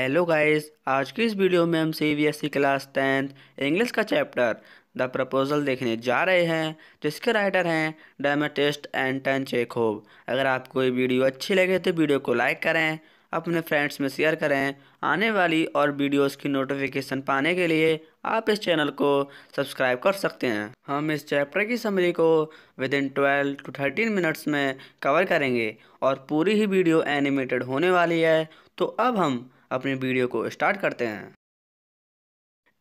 Hello guys, आज की इस वीडियो में हम सीबीएसई क्लास 10th इंग्लिश का चैप्टर द प्रपोजल देखने जा रहे हैं, जिसके राइटर हैं डामेटेस्ट एंटन चेखोव। अगर आपको ये वीडियो अच्छी लगे तो वीडियो को लाइक करें, अपने फ्रेंड्स में शेयर करें। आने वाली और वीडियोस की नोटिफिकेशन पाने के लिए आप इस चैनल को सब्सक्राइब कर सकते हैं। हम इस चैप्टर की समरी को विद इन 12 to 13 मिनट्स में कवर करेंगे और पूरी ही वीडियो एनिमेटेड होने वाली है। तो अब हम अपनी वीडियो को स्टार्ट करते हैं।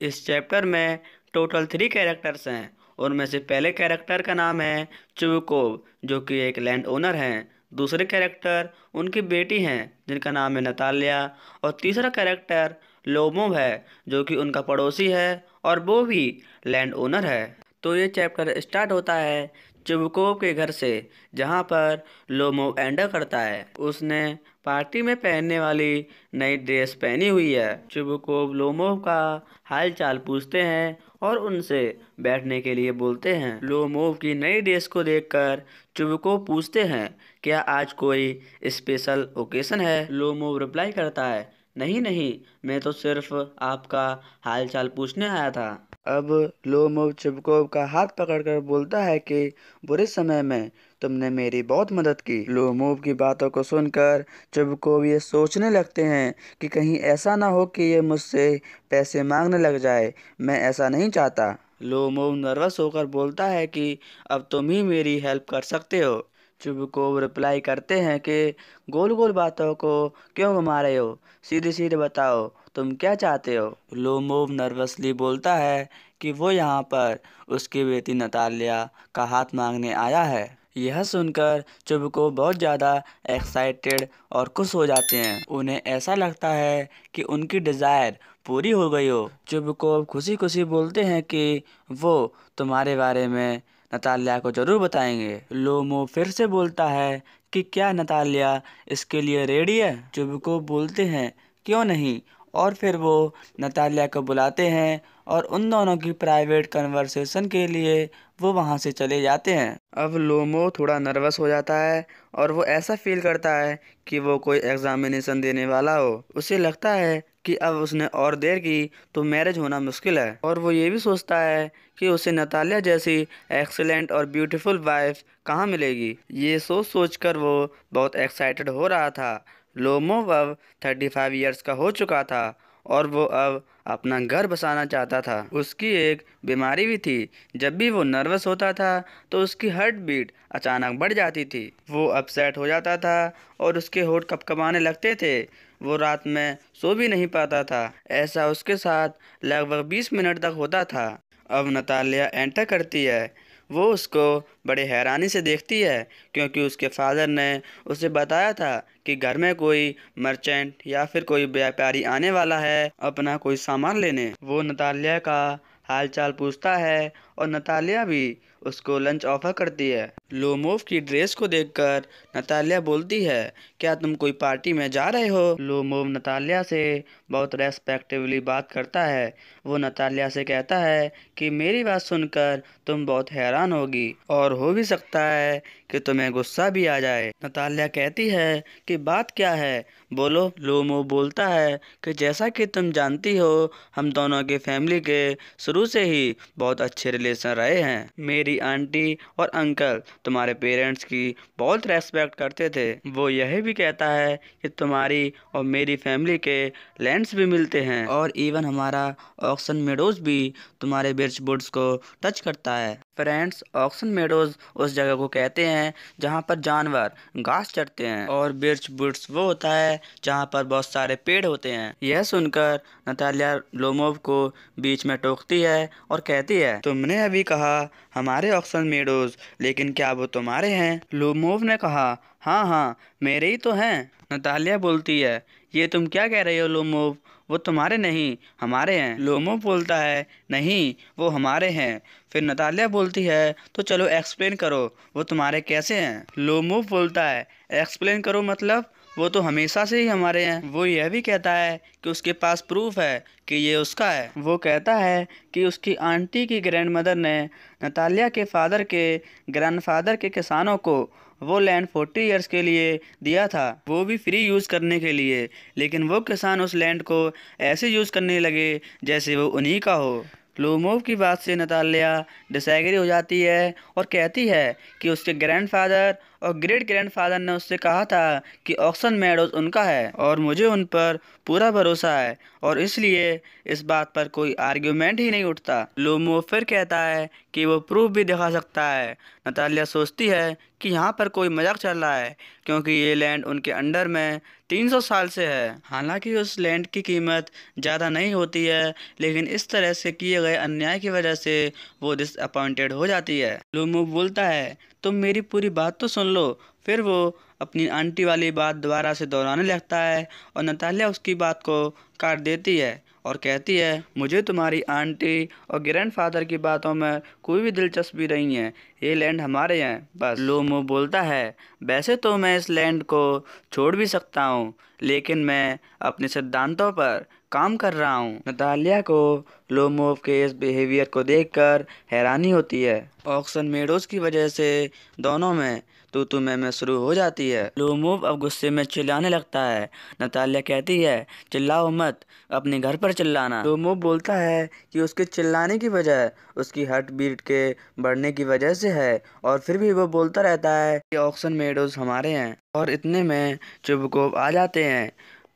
इस चैप्टर में टोटल 3 कैरेक्टर्स हैं। उनमें से पहले कैरेक्टर का नाम है चुबकोव, जो कि एक लैंड ओनर हैं। दूसरे कैरेक्टर उनकी बेटी हैं, जिनका नाम है नतालिया। और तीसरा कैरेक्टर लोमोव है, जो कि उनका पड़ोसी है और वो भी लैंड ओनर है। तो ये चैप्टर स्टार्ट होता है चुबकोव के घर से, जहाँ पर लोमोव एंटर करता है। उसने पार्टी में पहनने वाली नई ड्रेस पहनी हुई है। चुबकोव लोमोव का हाल चाल पूछते हैं और उनसे बैठने के लिए बोलते हैं। लोमोव की नई ड्रेस को देखकर चुबकोव पूछते हैं, क्या आज कोई स्पेशल ओकेशन है? लोमोव रिप्लाई करता है, नहीं नहीं, मैं तो सिर्फ आपका हाल चाल पूछने आया था। अब लोमोव चुबकोव का हाथ पकड़कर बोलता है कि बुरे समय में तुमने मेरी बहुत मदद की। लोमोव की बातों को सुनकर चुबकोव ये सोचने लगते हैं कि कहीं ऐसा ना हो कि ये मुझसे पैसे मांगने लग जाए। मैं ऐसा नहीं चाहता। लोमोव नर्वस होकर बोलता है कि अब तुम ही मेरी हेल्प कर सकते हो। चुबकोव रिप्लाई करते हैं कि गोल गोल बातों को क्यों घुमा रहे हो, सीधे सीधे बताओ तुम क्या चाहते हो। लोमोव नर्वसली बोलता है कि वो यहाँ पर उसकी बेटी नतालिया का हाथ मांगने आया है। यह सुनकर चुबकोव बहुत ज़्यादा एक्साइटेड और खुश हो जाते हैं। उन्हें ऐसा लगता है कि उनकी डिज़ायर पूरी हो गई हो। चुबकोव खुशी खुशी बोलते हैं कि वो तुम्हारे बारे में नतालिया को जरूर बताएंगे। लोमो फिर से बोलता है कि क्या नतालिया इसके लिए रेडी है? चुबकोव बोलते हैं क्यों नहीं, और फिर वो नतालिया को बुलाते हैं और उन दोनों की प्राइवेट कन्वर्सेशन के लिए वो वहाँ से चले जाते हैं। अब लोमो थोड़ा नर्वस हो जाता है और वो ऐसा फील करता है कि वो कोई एग्जामिनेशन देने वाला हो। उसे लगता है कि अब उसने और देर की तो मैरिज होना मुश्किल है। और वो ये भी सोचता है कि उसे नतालिया जैसी एक्सीलेंट और ब्यूटीफुल वाइफ कहाँ मिलेगी। ये सोच सोच कर वो बहुत एक्साइटेड हो रहा था। लोमो अब 35 ईयर्स का हो चुका था और वो अब अपना घर बसाना चाहता था। उसकी एक बीमारी भी थी, जब भी वो नर्वस होता था तो उसकी हार्ट बीट अचानक बढ़ जाती थी। वो अपसेट हो जाता था और उसके होंठ कपकपाने लगते थे। वो रात में सो भी नहीं पाता था। ऐसा उसके साथ लगभग 20 मिनट तक होता था। अब नतालिया एंटर करती है। वो उसको बड़े हैरानी से देखती है, क्योंकि उसके फादर ने उसे बताया था कि घर में कोई मर्चेंट या फिर कोई व्यापारी आने वाला है अपना कोई सामान लेने। वो नतालिया का हाल चाल पूछता है और नतालिया भी उसको लंच ऑफर करती है। लोमोव की ड्रेस को देखकर नतालिया बोलती है, क्या तुम कोई पार्टी में जा रहे हो? लोमोव नतालिया से बहुत रेस्पेक्टिवली बात करता है। वो नतालिया से कहता है कि मेरी बात सुनकर तुम बहुत हैरान होगी और हो भी सकता है कि तुम्हें गुस्सा भी आ जाए। नतालिया कहती है कि बात क्या है, बोलो। लोमो बोलता है कि जैसा कि तुम जानती हो, हम दोनों के फैमिली के शुरू से ही बहुत अच्छे रिलेशन रहे हैं। मेरी आंटी और अंकल तुम्हारे पेरेंट्स की बहुत रेस्पेक्ट करते थे। वो यह भी कहता है कि तुम्हारी और मेरी फैमिली के लैंड्स भी मिलते हैं और इवन हमारा ऑक्सन मेडोज भी तुम्हारे बिर्च वुड्स को टच करता है। फ्रेंड्स, ऑक्सन मेडोज उस जगह को कहते हैं जहाँ पर जानवर घास चरते हैं, और बिर्च वुड्स वो होता है जहाँ पर बहुत सारे पेड़ होते हैं। यह सुनकर नतालिया लोमोव को बीच में टोकती है और कहती है, तुमने अभी कहा हमारे ऑक्सन मेडोज, लेकिन क्या वो तुम्हारे हैं? लोमोव ने कहा, हाँ हाँ, मेरे ही तो हैं। नतालिया बोलती है, ये तुम क्या कह रहे हो लोमोव? वो तुम्हारे नहीं, हमारे हैं। लोमोव बोलता है, नहीं, वो हमारे हैं। फिर नतालिया बोलती है, तो चलो एक्सप्लेन करो, वो तुम्हारे कैसे हैं? लोमोव बोलता है, एक्सप्लेन करो मतलब? वो तो हमेशा से ही हमारे हैं। वो यह भी कहता है कि उसके पास प्रूफ है कि ये उसका है। वो कहता है कि उसकी आंटी की ग्रैंडमदर ने नतालिया के फादर के ग्रैंडफादर के किसानों को वो लैंड 40 इयर्स के लिए दिया था, वो भी फ्री यूज़ करने के लिए। लेकिन वो किसान उस लैंड को ऐसे यूज़ करने लगे जैसे वो उन्हीं का हो। लोमोव की बात से नतालिया डिसएग्री हो जाती है और कहती है कि उसके ग्रैंडफादर और ग्रेट ग्रैंडफादर ने उससे कहा था कि ऑक्सन मेडोज उनका है और मुझे उन पर पूरा भरोसा है और इसलिए इस बात पर कोई आर्ग्यूमेंट ही नहीं उठता। लोमोव फिर कहता है कि वो प्रूफ भी दिखा सकता है। नतालिया सोचती है कि यहाँ पर कोई मजाक चल रहा है क्योंकि ये लैंड उनके अंडर में 300 साल से है। हालांकि उस लैंड की कीमत ज़्यादा नहीं होती है, लेकिन इस तरह से किए गए अन्याय की वजह से वो डिसअपॉइंटेड हो जाती है। लोमो बोलता है तुम मेरी पूरी बात तो सुन लो। फिर वो अपनी आंटी वाली बात दोबारा से दोहराने लगता है और नतालिया उसकी बात को काट देती है और कहती है मुझे तुम्हारी आंटी और ग्रैंडफादर की बातों में कोई भी दिलचस्पी नहीं है, ये लैंड हमारे हैं बस। लोमो बोलता है वैसे तो मैं इस लैंड को छोड़ भी सकता हूँ, लेकिन मैं अपने सिद्धांतों पर काम कर रहा हूँ। नतालिया को लोमोव के इस बिहेवियर को देखकर हैरानी होती है। ऑक्सन मेडोज की वजह से दोनों में तू मैं शुरू हो जाती है। लोमोव अब गुस्से में चिल्लाने लगता है। नतालिया कहती है चिल्लाओ मत, अपने घर पर चिल्लाना। लोमोव बोलता है कि उसके चिल्लाने की वजह उसकी हार्ट बीट के बढ़ने की वजह से है और फिर भी वो बोलता रहता है कि ऑक्सन मेडोज हमारे हैं। और इतने में चुबकोव आ जाते हैं।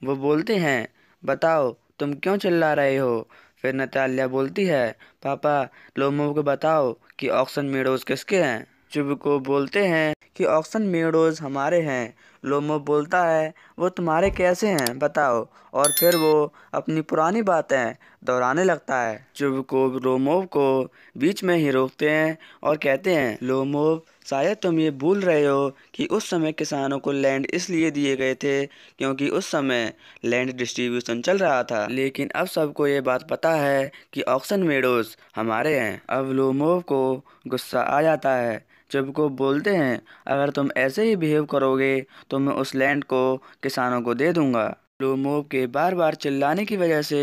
वो बोलते हैं बताओ तुम क्यों चिल्ला रहे हो। फिर नतालिया बोलती है पापा लोमोव को बताओ कि ऑक्सन मेडोज किसके हैं। चुबको बोलते हैं कि ऑक्सन मेडोज हमारे हैं। लोमो बोलता है वो तुम्हारे कैसे हैं बताओ, और फिर वो अपनी पुरानी बातें दोहराने लगता है। चुबको लोमोव को बीच में ही रोकते हैं और कहते हैं लोमोव शायद तुम ये भूल रहे हो कि उस समय किसानों को लैंड इसलिए दिए गए थे क्योंकि उस समय लैंड डिस्ट्रीब्यूशन चल रहा था, लेकिन अब सबको ये बात पता है कि ऑक्सन मेडोज हमारे हैं। अब लोमोव को गुस्सा आ जाता है। चुबको बोलते हैं अगर तुम ऐसे ही बिहेव करोगे तो मैं उस लैंड को किसानों को दे दूंगा। लोमोव के बार बार चिल्लाने की वजह से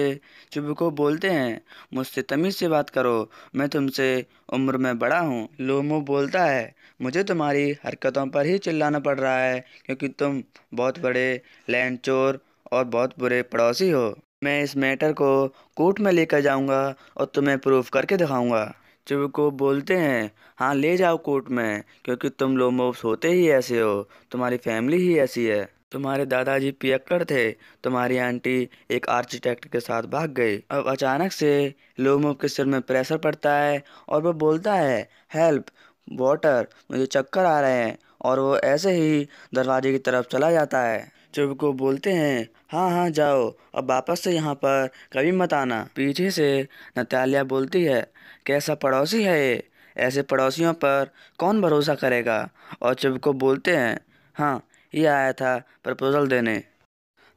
चुबको बोलते हैं मुझसे तमीज़ से बात करो, मैं तुमसे उम्र में बड़ा हूँ। लोमोव बोलता है मुझे तुम्हारी हरकतों पर ही चिल्लाना पड़ रहा है क्योंकि तुम बहुत बड़े लैंड चोर और बहुत बुरे पड़ोसी हो। मैं इस मैटर को कोर्ट में लेकर जाऊंगा और तुम्हें प्रूफ करके दिखाऊंगा। चुबको बोलते हैं हाँ ले जाओ कोर्ट में, क्योंकि तुम लोमोव्स होते ही ऐसे हो, तुम्हारी फैमिली ही ऐसी है। तुम्हारे दादाजी पियक्कड़ थे, तुम्हारी आंटी एक आर्किटेक्ट के साथ भाग गई। अब अचानक से लोमोव के सिर में प्रेशर पड़ता है और वो बोलता है हेल्प वाटर, मुझे चक्कर आ रहे हैं, और वो ऐसे ही दरवाजे की तरफ चला जाता है। चुबको बोलते हैं हाँ हाँ जाओ, अब वापस से यहाँ पर कभी मत आना। पीछे से नतालिया बोलती है कैसा पड़ोसी है ये, ऐसे पड़ोसियों पर कौन भरोसा करेगा। और चुबको बोलते हैं हाँ ये आया था प्रपोजल देने।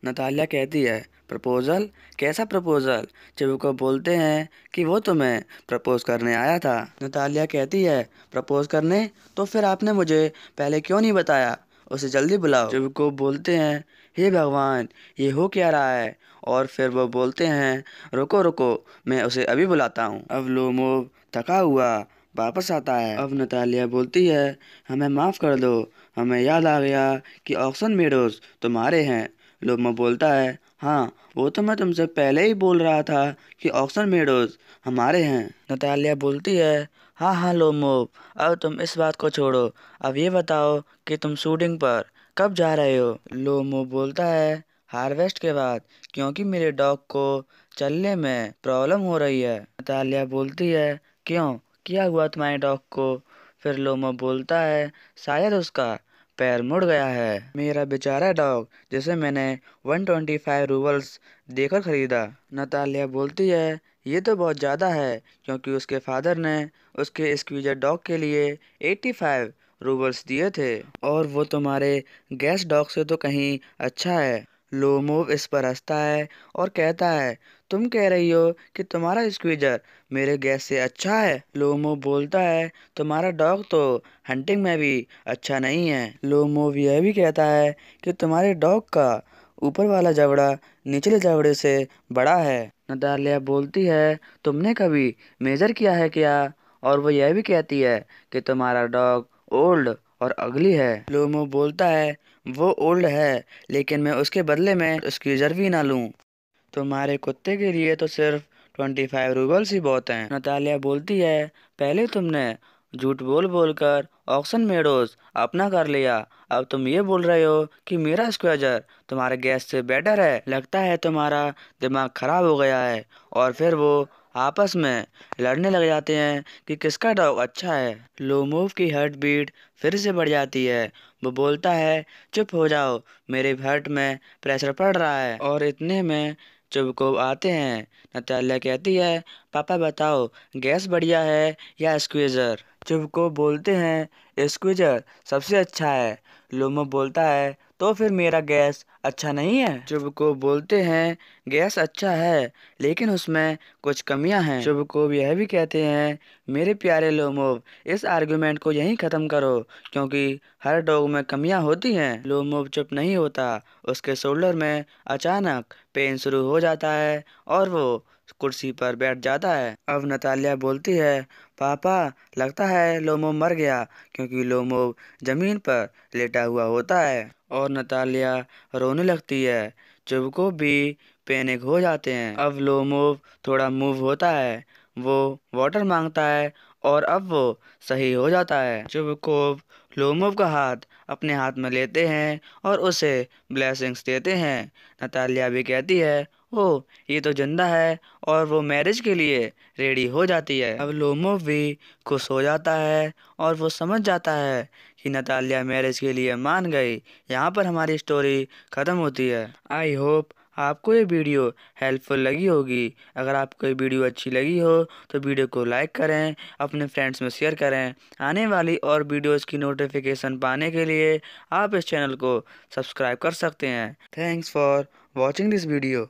नतालिया कहती है प्रपोजल, कैसा प्रपोजल। चिबुको बोलते हैं कि वो तुम्हें प्रपोज करने आया था। नतालिया कहती है प्रपोज करने, तो फिर आपने मुझे पहले क्यों नहीं बताया, उसे जल्दी बुलाओ। चिबुको बोलते हैं हे भगवान ये हो क्या रहा है, और फिर वो बोलते हैं रुको रुको मैं उसे अभी बुलाता हूँ। अब लोमोव थका हुआ वापस आता है। अब नतालिया बोलती है हमें माफ़ कर दो, हमें याद आ गया कि ऑक्सन मेडोज तुम्हारे हैं। लोमो बोलता है हाँ वो तो मैं तुमसे पहले ही बोल रहा था कि ऑक्सन मेडोज हमारे हैं। नतालिया बोलती है हाँ हाँ लोमो, अब तुम इस बात को छोड़ो, अब ये बताओ कि तुम शूटिंग पर कब जा रहे हो। लोमो बोलता है हार्वेस्ट के बाद, क्योंकि मेरे डॉग को चलने में प्रॉब्लम हो रही है। नतालिया बोलती है क्यों, क्या हुआ तुम्हारे डॉग को। फिर लोमो बोलता है शायद उसका पैर मुड़ गया है, मेरा बेचारा डॉग जिसे मैंने 125 रूबल्स देकर खरीदा। नतालिया बोलती है ये तो बहुत ज़्यादा है, क्योंकि उसके फादर ने उसके स्क्वीजर डॉग के लिए 85 रूबल्स दिए थे, और वो तुम्हारे गैस डॉग से तो कहीं अच्छा है। लोमोव इस पर हंसता है और कहता है तुम कह रही हो कि तुम्हारा स्क्वीजर मेरे गैस से अच्छा है। लोमो बोलता है तुम्हारा डॉग तो हंटिंग में भी अच्छा नहीं है। लोमो यह भी कहता है कि तुम्हारे डॉग का ऊपर वाला जबड़ा निचले जबड़े से बड़ा है। नतालिया बोलती है तुमने कभी मेजर किया है क्या, और वो यह भी कहती है कि तुम्हारा डॉग ओल्ड और अगली है। लोमो बोलता है वो ओल्ड है, लेकिन मैं उसके बदले में उसकी जर्वी ना लूं। तुम्हारे कुत्ते के लिए तो सिर्फ 25 रूबल्स ही बहुत हैं। नतालिया बोलती है पहले तुमने झूठ बोल बोल कर ऑक्सन मेडोज अपना कर लिया, अब तुम ये बोल रहे हो कि मेरा स्क्वेजर तुम्हारे गैस से बेटर है। लगता है तुम्हारा दिमाग खराब हो गया है। और फिर वो आपस में लड़ने लग जाते हैं कि किसका डॉग अच्छा है। लोमोव की हार्ट बीट फिर से बढ़ जाती है। वो बोलता है चुप हो जाओ, मेरे हार्ट में प्रेशर पड़ रहा है। और इतने में चुबको आते हैं। नतालिया कहती है पापा बताओ, गैस बढ़िया है या स्क्वीजर। चुबको बोलते हैं स्क्वीजर सबसे अच्छा है। लोमो बोलता है तो फिर मेरा गैस अच्छा नहीं है। चुबको बोलते हैं गैस अच्छा है, लेकिन उसमें कुछ कमियां हैं। चुबको यह भी कहते हैं मेरे प्यारे लोमोव, इस आर्गुमेंट को यहीं ख़त्म करो, क्योंकि हर डॉग में कमियां होती हैं। लोमोव चुप नहीं होता। उसके शोल्डर में अचानक पेन शुरू हो जाता है और वो कुर्सी पर बैठ जाता है। अब नतालिया बोलती है पापा लगता है लोमो मर गया, क्योंकि लोमो जमीन पर लेटा हुआ होता है और नतालिया रोने लगती है। चुबको भी पैनिक हो जाते हैं। अब लोमो थोड़ा मूव होता है, वो वाटर मांगता है और अब वो सही हो जाता है। चुबकोव लोमोव का हाथ अपने हाथ में लेते हैं और उसे ब्लेसिंग्स देते हैं। नतालिया भी कहती है ओह ये तो जिंदा है, और वो मैरिज के लिए रेडी हो जाती है। अब लोमोव भी खुश हो जाता है और वो समझ जाता है कि नतालिया मैरिज के लिए मान गई। यहाँ पर हमारी स्टोरी ख़त्म होती है। आई होप आपको ये वीडियो हेल्पफुल लगी होगी। अगर आपको ये वीडियो अच्छी लगी हो तो वीडियो को लाइक करें, अपने फ्रेंड्स में शेयर करें। आने वाली और वीडियोस की नोटिफिकेशन पाने के लिए आप इस चैनल को सब्सक्राइब कर सकते हैं। Thanks for watching this video.